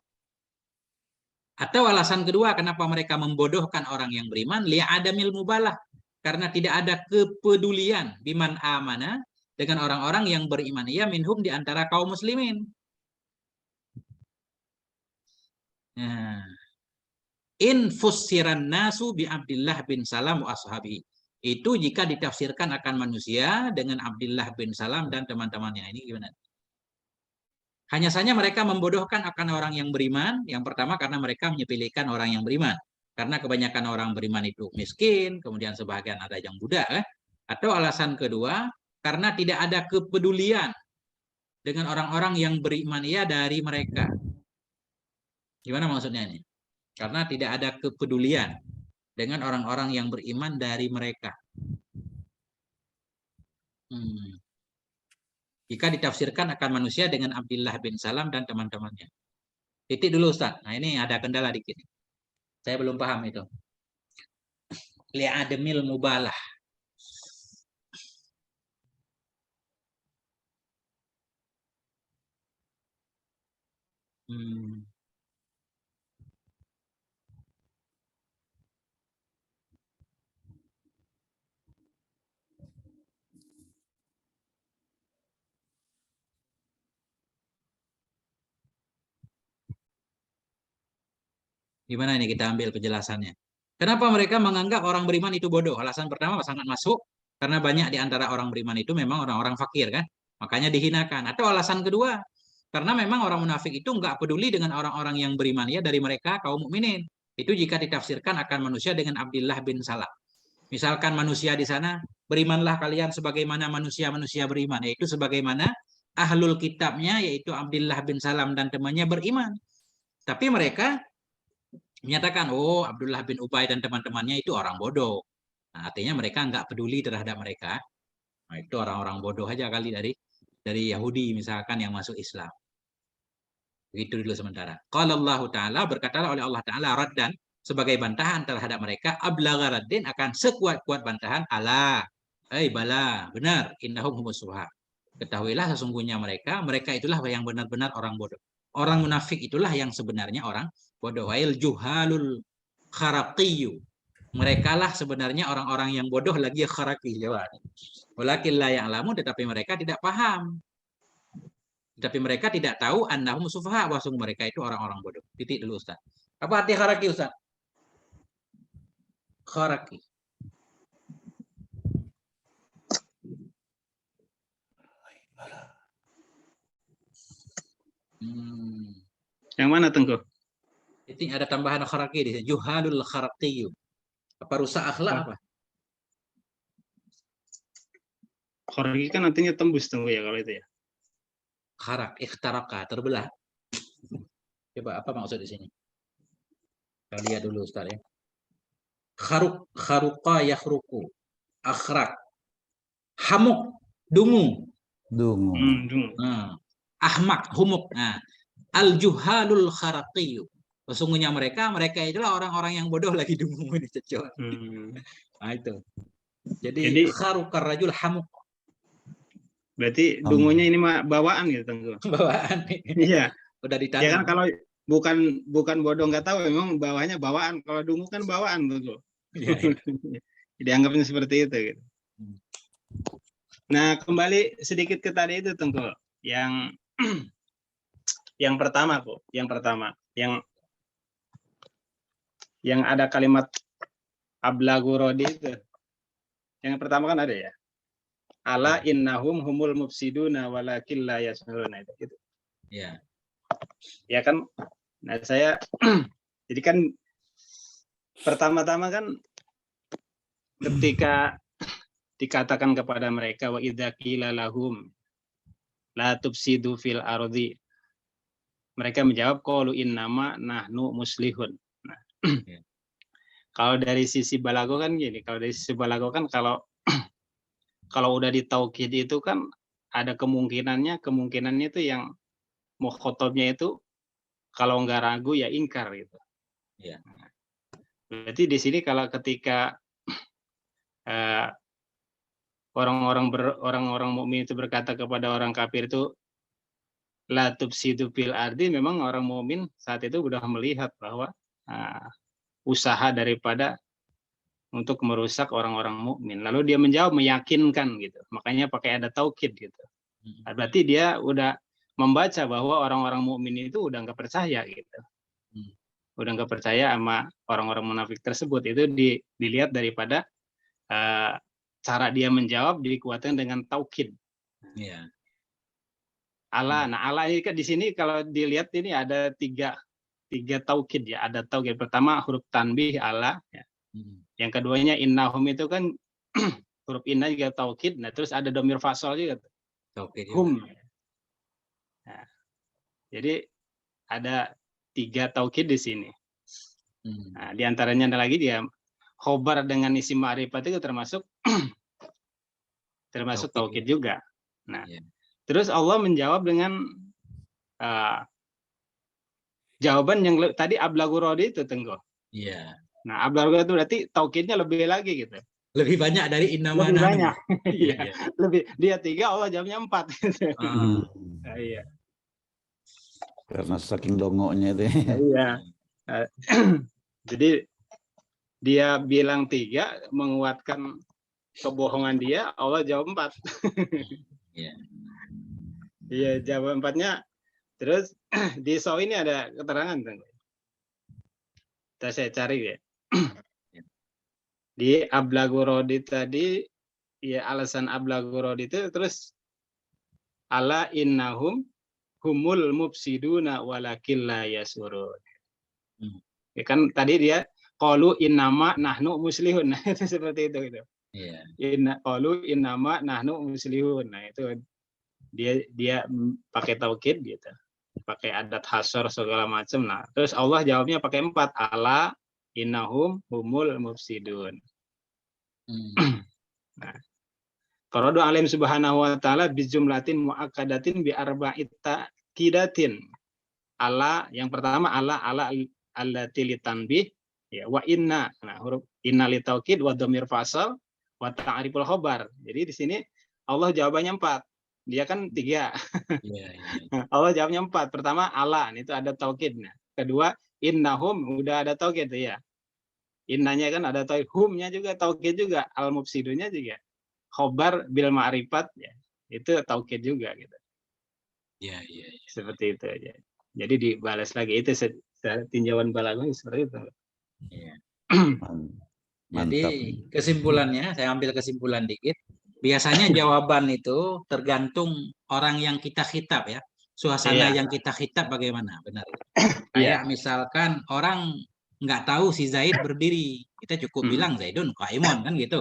Atau alasan kedua, kenapa mereka membodohkan orang yang beriman? Li'adamil mubalah, karena tidak ada kepedulian biman amana, dengan orang-orang yang beriman ia minhum, di antara kaum muslimin. Nah, in fussiran nasu bi Abdillah bin Salam wa ashabi. Itu jika ditafsirkan akan manusia dengan Abdillah bin Salam dan teman-temannya. Ini gimana? Hanya saja mereka membodohkan akan orang yang beriman. Yang pertama karena mereka menyepelekan orang yang beriman. Karena kebanyakan orang beriman itu miskin, kemudian sebagian ada yang budak. Atau alasan kedua, karena tidak ada kepedulian dengan orang-orang yang beriman ia dari mereka. Gimana maksudnya ini? Karena tidak ada kepedulian dengan orang-orang yang beriman dari mereka. Jika ditafsirkan akan manusia dengan Abdillah bin Salam dan teman-temannya. Titik dulu Ustaz. Nah ini ada kendala dikit. Saya belum paham itu. Li'adamil mubalah. Gimana ini kita ambil penjelasannya? Kenapa mereka menganggap orang beriman itu bodoh? Alasan pertama sangat masuk, karena banyak di antara orang beriman itu memang orang-orang fakir kan, makanya dihinakan. Atau alasan kedua, karena memang orang munafik itu nggak peduli dengan orang-orang yang beriman ya dari mereka kaum mukminin. Itu jika ditafsirkan akan manusia dengan Abdillah bin Salam. Misalkan manusia di sana, berimanlah kalian sebagaimana manusia-manusia beriman, yaitu sebagaimana ahlul kitabnya, yaitu Abdillah bin Salam dan temannya beriman. Tapi mereka menyatakan, oh Abdullah bin Ubay dan teman-temannya itu orang bodoh. Nah, artinya mereka nggak peduli terhadap mereka. Nah, itu orang-orang bodoh aja kali dari Yahudi misalkan yang masuk Islam. Begitu dulu sementara. Qala Allah Ta'ala, berkatalah oleh Allah Ta'ala raddan, sebagai bantahan terhadap mereka, ablagha raddin, akan sekuat-kuat bantahan, ala, bala, benar, innahum humus sufaha. Ketahuilah sesungguhnya mereka itulah yang benar-benar orang bodoh. Orang munafik itulah yang sebenarnya orang bodoh. Wail juhalul kharaqiyyu. Mereka lah sebenarnya orang-orang yang bodoh lagi kharaqi. Walakin la ya'lamun, tetapi mereka tidak paham. Tapi mereka tidak tahu annahum sufaha, bahwa mereka itu orang-orang bodoh. Titik dulu Ustaz. Apa arti kharaki Ustaz? Kharaki. Yang mana Tengku? Itu ada tambahan kharaki di sini. Juhalul kharaqiyyu. Apa rusak akhlak apa? Kharaki kan artinya tembus Tengku ya kalau itu ya. Kharak, ikhtaraka, terbelah. Coba apa maksud di sini? Kita lihat dulu Ustaz ya. Kharuk, kharuqa yakhruku. Akhrak. Hamuk, dungu. Dungu. Ahmak, humuk. Nah, al-juhalul kharaqiyyu. Sesungguhnya mereka itulah orang-orang yang bodoh lagi dungu ini cecok. Nah itu. Jadi kharukar rajul hamuk. Berarti dungunya ini mah bawaan gitu Tengku. Bawaan. Iya. Udah ditanam. Ya kan kalau bukan bodoh nggak tahu, memang bawahnya bawaan. Kalau dungu kan bawaan Tengku. Ya. Dianggapnya seperti itu gitu. Nah, kembali sedikit ke tadi itu Tengku. Yang pertama kok, yang ada kalimat ablagu rodi itu. Yang pertama kan ada ya. Ala innahum humul mufsiduna walakin la yash'uruna, itu. Ya. Ya kan. Nah, saya jadi kan pertama-tama kan ketika dikatakan kepada mereka wa idza qila lahum la tufsidu fil ardi, mereka menjawab qalu innama nahnu muslihun. Nah, kalau dari sisi balago kan gini, kalau dari sisi balago kan kalau udah ditaukid itu kan ada kemungkinannya itu yang mukhotobnya itu kalau nggak ragu ya ingkar gitu. Ya. Berarti di sini kalau ketika orang-orang mukmin itu berkata kepada orang kafir itu la tufsidu fil ardi, memang orang mukmin saat itu sudah melihat bahwa usaha daripada untuk merusak orang-orang mukmin. Lalu dia menjawab meyakinkan gitu. Makanya pakai ada taukid gitu. Berarti dia udah membaca bahwa orang-orang mukmin itu udah nggak percaya gitu. Udah nggak percaya sama orang-orang munafik tersebut. Itu dilihat daripada cara dia menjawab dikuatkan dengan taukid. Iya. Allah. Nah, Allah ini kan di sini kalau dilihat ini ada tiga taukid ya. Ada taukid pertama huruf tanbih Allah ya. Yang keduanya innahum itu kan huruf inna juga taukid. Nah, terus ada domir fasol juga. Taukid. Hum. Nah, jadi ada 3 taukid di sini. Nah, di antaranya ada lagi dia khobar dengan isim ma'rifat itu termasuk taukid juga. Nah, terus Allah menjawab dengan jawaban yang tadi ablagu rodi itu Tengku. Iya. Nah, ablagu itu berarti taukidnya lebih lagi gitu. Lebih banyak dari innama lebih nahnu. Banyak. Iya. Lebih dia 3, Allah jawabnya 4 gitu. Iya. Karena saking dongoknya itu. Iya. Jadi dia bilang 3 menguatkan kebohongan dia, Allah jawab 4. Iya, jawab 4-nya. Terus di so ini ada keterangan Tengku. Saya cari ya. Di ablagu rodi tadi ya, alasan ablagu rodi itu terus ala innahum humul mufsiduna walakin la yasurun. Ya kan tadi dia qalu innama nahnu muslihun. Nah, itu seperti itu gitu. Iya. Qalu innama nahnu muslihun. Nah, itu dia pakai taukid gitu. Pakai adat hasor segala macam. Nah, terus Allah jawabnya pakai 4, ala innahum humul mufsidun. Nah, Qaradu alim subhanahu wa ta'ala bijumlatin mu'akkadatin bi arba'it taqidatin. ala yang pertama ala allati litanbih ya wa inna. Nah, huruf inna litaukid wa dhamir fasal wa ta'riful khabar. Jadi di sini Allah jawabannya 4. Dia kan 3. Allah jawabnya 4. Pertama ala, itu ada taukidnya. Kedua innahum, udah ada taukid ya. Innanya kan ada taukid, humnya juga taukid juga, al mufsidunya juga. Khobar bil ma'rifat ya. Itu taukid juga gitu. Ya. Seperti itu aja. Jadi dibalas lagi, itu tinjauan balaghah seperti itu. Ya. Mantap. Jadi kesimpulannya, saya ambil kesimpulan dikit. Biasanya jawaban itu tergantung orang yang kita khitab ya. Suasana yang kita khitab bagaimana, benar. Kayak misalkan orang nggak tahu si Zaid berdiri, kita cukup bilang Zaidun qaimun kan gitu.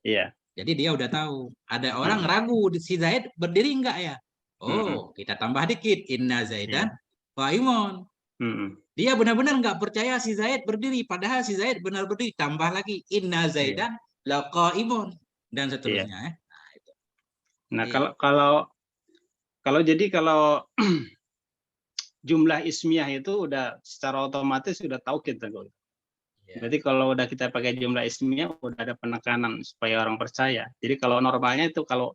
Iya. Jadi dia udah tahu. Ada orang ragu si Zaid berdiri enggak ya? Oh, kita tambah dikit inna Zaidan qaimun. Dia benar-benar nggak percaya si Zaid berdiri, padahal si Zaid benar berdiri. Tambah lagi inna Zaidan laqaimun dan seterusnya ya. Nah, kalau jumlah ismiyah itu udah secara otomatis sudah taukid kan. Berarti kalau udah kita pakai jumlah ismiyah udah ada penekanan supaya orang percaya. Jadi kalau normalnya itu kalau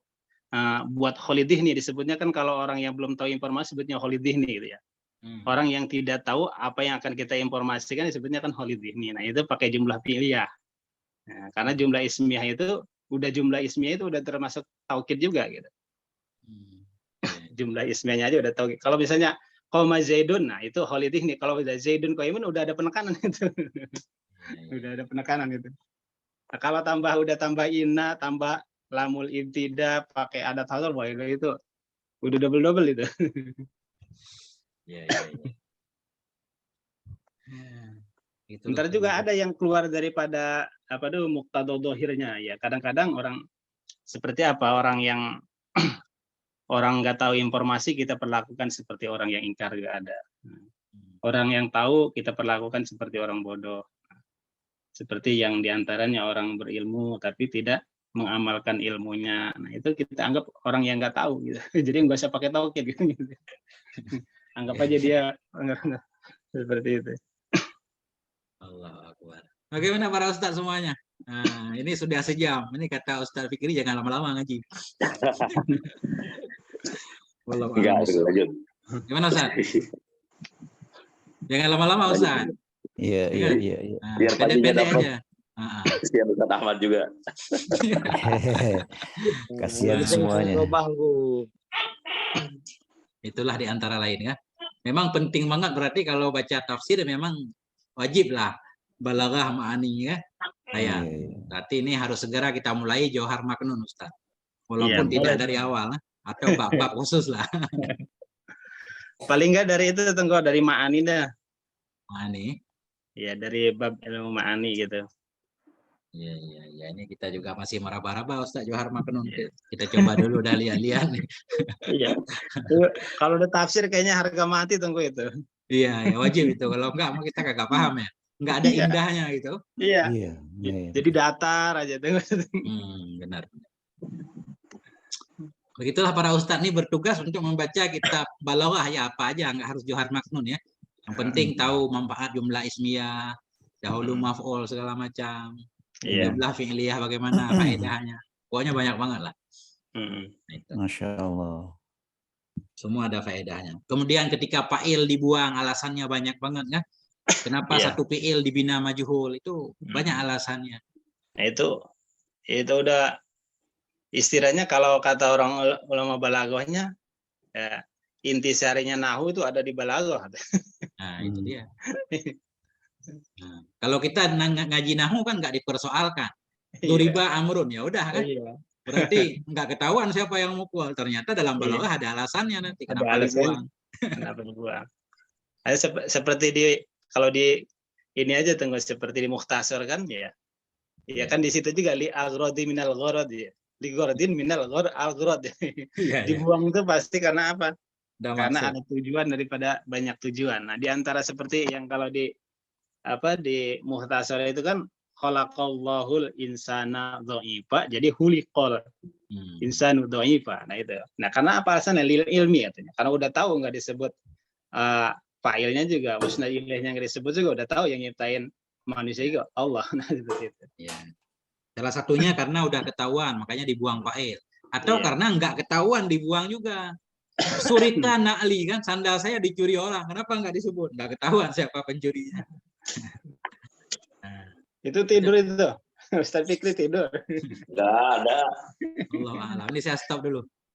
buat kholidihni disebutnya kan, kalau orang yang belum tahu informasi sebutnya kholidihni gitu ya. Orang yang tidak tahu apa yang akan kita informasikan disebutnya kan kholidihni. Nah, itu pakai jumlah fi'liyah. Nah, karena jumlah ismiyah itu udah termasuk taukid juga gitu. Jumlah ismiyahnya aja udah taukid. Kalau misalnya qoma Zaidun, nah itu kholidihni. Kalau Zaidun qaimun udah ada penekanan itu. Udah ada penekanan itu. Nah, kalau udah tambah inna, tambah lamul ibtida, pakai adat hasal, wah itu udah double itu. Ntar juga ada yang keluar daripada muqtadha dhahirnya ya. Kadang-kadang orang seperti apa, orang yang orang nggak tahu informasi kita perlakukan seperti orang yang ingkar, nggak ada. Orang yang tahu kita perlakukan seperti orang bodoh. Seperti yang diantaranya orang berilmu tapi tidak mengamalkan ilmunya. Nah, itu kita anggap orang yang nggak tahu gitu. Jadi nggak usah pakai taukid gitu. Anggap aja dia seperti itu. Allah Akbar. Bagaimana para ustaz semuanya? Nah, ini sudah sejam. Ini kata Ustaz Fikri jangan lama-lama ngaji. Enggak, lanjut. Gimana Ustaz? Jangan lama-lama Ustaz. Iya. Nah, Biar pendek-pendek dapat. aja. Kasihan Ustaz Ahmad juga. Kasihan semuanya. Itulah di antara lain ya. Memang penting banget, berarti kalau baca tafsir memang wajib lah balaghah ma'ani ya. Berarti ini harus segera kita mulai Johar Maknun Ustaz. Walaupun tidak dari awal atau bab-bab khusus lah. Paling enggak dari itu tengok dari ma'ani dah. Ma'ani. Ya, dari bab ilmu ma'ani gitu. Iya, ini kita juga masih meraba-raba Ustaz Johar Maknun. Kita coba dulu udah lihat-lihat nih. Iya. Kalau udah tafsir kayaknya harga mati tunggu itu. Iya, wajib itu. Kalau enggak kita kagak paham ya. Enggak ada indahnya gitu. Iya. Jadi datar aja tuh. Benar. Begitulah para ustadz nih bertugas untuk membaca kitab balaghah ya, apa aja, enggak harus Johar Maknun ya. Yang penting tahu manfaat jumlah ismiyah, dahulu maf'ul segala macam. Jumlah fi'liyah bagaimana faedahnya. Pokoknya banyak banget lah. Masya Allah. Semua ada faedahnya. Kemudian ketika fa'il dibuang alasannya banyak banget kan. Kenapa satu fi'il dibina majhul itu banyak alasannya. Nah, itu udah istilahnya kalau kata orang ulama balaghahnya ya, intisarinya nahwu itu ada di balaghah. Nah, itu dia. Nah, kalau kita ngaji nahwu kan nggak dipersoalkan. Duriba amrun ya udah kan. Berarti nggak ketahuan siapa yang mukul. Ternyata dalam balaghah ada alasannya nanti kenapa dibuang. Kenapa dibuang. Seperti kalau di ini aja tunggu seperti di Mukhtasar kan ya. Ya kan di situ juga li aghradi minal gharad ya. Li gharadin minal al-gharad. Dibuang itu pasti karena apa? Karena ada tujuan daripada banyak tujuan. Nah, di antara seperti yang kalau di Mukhtasar itu kan khalaqallahul insana dha'ifa, jadi huliqal insanu dha'ifa. Nah itu. Nah, karena apa alasannya lil ilmi katanya. Karena udah tahu enggak disebut fa'ilnya juga musnad ilaihnya yang disebut juga udah tahu yang nyiptain manusia juga Allah. Nah, seperti itu. Ya. Salah satunya karena udah ketahuan, makanya dibuang fa'il. Atau Iya. karena nggak ketahuan, dibuang juga. Surika na'li, kan sandal saya dicuri orang. Kenapa nggak disebut? Nggak ketahuan siapa pencurinya. Nah, Itu tidur itu. Ustaz Fikri tidur. Nggak ada. Allah alam. Ini saya stop dulu.